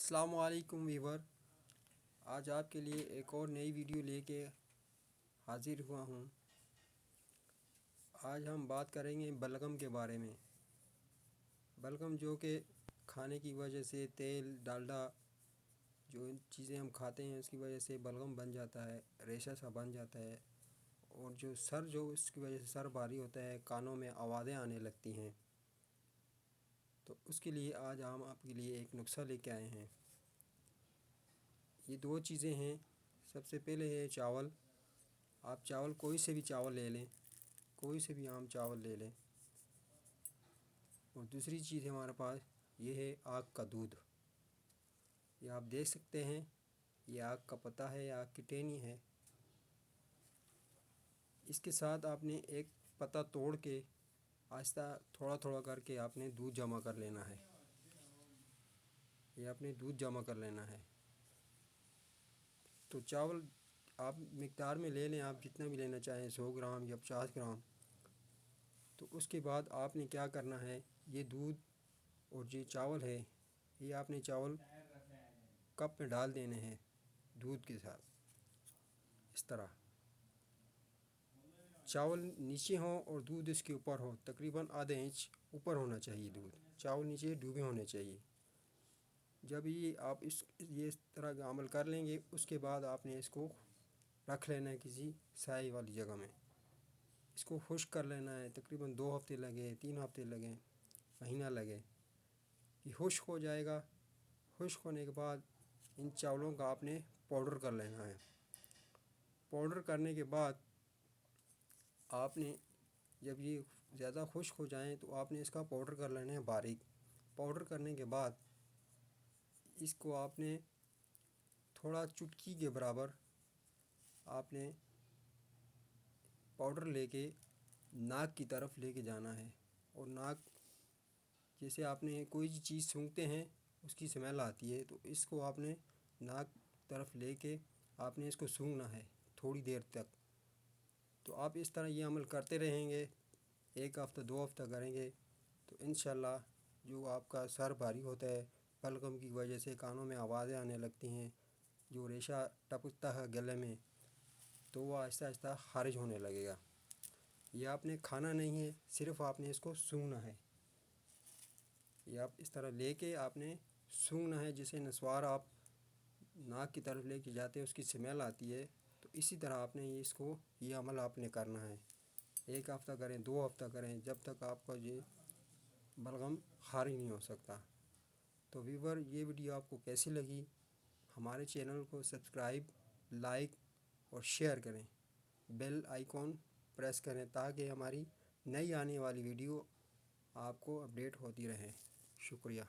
السلام علیکم ویور، آج آپ کے لیے ایک اور نئی ویڈیو لے کے حاضر ہوا ہوں۔ آج ہم بات کریں گے بلغم کے بارے میں۔ بلغم جو کہ کھانے کی وجہ سے تیل ڈالڈا جو چیزیں ہم کھاتے ہیں اس کی وجہ سے بلغم بن جاتا ہے، ریشہ سا بن جاتا ہے، اور جو اس کی وجہ سے سر بھاری ہوتا ہے، کانوں میں آوازیں آنے لگتی ہیں۔ تو اس کے لیے آج ہم آپ کے لیے ایک نسخہ لے کے آئے ہیں۔ یہ دو چیزیں ہیں۔ سب سے پہلے ہے چاول۔ آپ چاول کوئی سے بھی چاول لے لیں، کوئی سے بھی عام چاول لے لیں۔ اور دوسری چیز ہے ہمارے پاس، یہ ہے آگ کا دودھ۔ یہ آپ دیکھ سکتے ہیں، یہ آگ کا پتہ ہے، یہ آگ کی ٹہنی ہے۔ اس کے ساتھ آپ نے ایک پتہ توڑ کے آہستہ تھوڑا تھوڑا کر کے آپ نے دودھ جمع کر لینا ہے۔ یہ آپ نے دودھ جمع کر لینا ہے۔ تو چاول آپ مقدار میں لے لیں، آپ جتنا بھی لینا چاہیں، 100 گرام یا 50 گرام۔ تو اس کے بعد آپ نے کیا کرنا ہے، یہ دودھ اور یہ چاول ہے، یہ آپ نے چاول کپ میں ڈال دینے ہیں دودھ کے ساتھ۔ اس طرح چاول نیچے ہوں اور دودھ اس کے اوپر ہو، تقریباً آدھا انچ اوپر ہونا چاہیے دودھ، چاول نیچے ڈوبے ہونے چاہیے۔ جب آپ اس طرح کا عمل کر لیں گے، اس کے بعد آپ نے اس کو رکھ لینا ہے کسی سائے والی جگہ میں۔ اس کو خشک کر لینا ہے، تقریباً 2 ہفتے لگے، 3 ہفتے لگیں، مہینہ لگے۔ یہ خشک ہو جائے گا۔ خشک ہونے کے بعد ان چاولوں کا آپ نے پاؤڈر کر لینا ہے۔ پاؤڈر کرنے کے بعد آپ نے جب یہ زیادہ خشک ہو جائیں تو آپ نے اس کا پاؤڈر کر لینا ہے باریک۔ پاؤڈر کرنے کے بعد اس کو آپ نے تھوڑا چٹکی کے برابر آپ نے پاؤڈر لے کے ناک کی طرف لے کے جانا ہے، اور ناک جیسے آپ نے کوئی چیز سونگھتے ہیں اس کی سمیل آتی ہے، تو اس کو آپ نے ناک طرف لے کے آپ نے اس کو سونگھنا ہے تھوڑی دیر تک۔ تو آپ اس طرح یہ عمل کرتے رہیں گے، 1 ہفتہ 2 ہفتہ کریں گے تو انشاءاللہ جو آپ کا سر بھاری ہوتا ہے بلغم کی وجہ سے، کانوں میں آوازیں آنے لگتی ہیں، جو ریشہ ٹپکتا ہے گلے میں، تو وہ آہستہ آہستہ خارج ہونے لگے گا۔ یہ آپ نے کھانا نہیں ہے، صرف آپ نے اس کو سونگھنا ہے۔ یہ آپ اس طرح لے کے آپ نے سونگھنا ہے، جسے نسوار آپ ناک کی طرف لے کے جاتے ہیں، اس کی سمیل آتی ہے، تو اسی طرح آپ نے یہ عمل آپ نے کرنا ہے۔ 1 ہفتہ کریں، 2 ہفتہ کریں، جب تک آپ کا یہ بلغم خارج نہیں ہو سکتا۔ تو ویور، یہ ویڈیو آپ کو کیسی لگی؟ ہمارے چینل کو سبسکرائب، لائک اور شیئر کریں، بیل آئیکن پریس کریں تاکہ ہماری نئی آنے والی ویڈیو آپ کو اپڈیٹ ہوتی رہے۔ شکریہ۔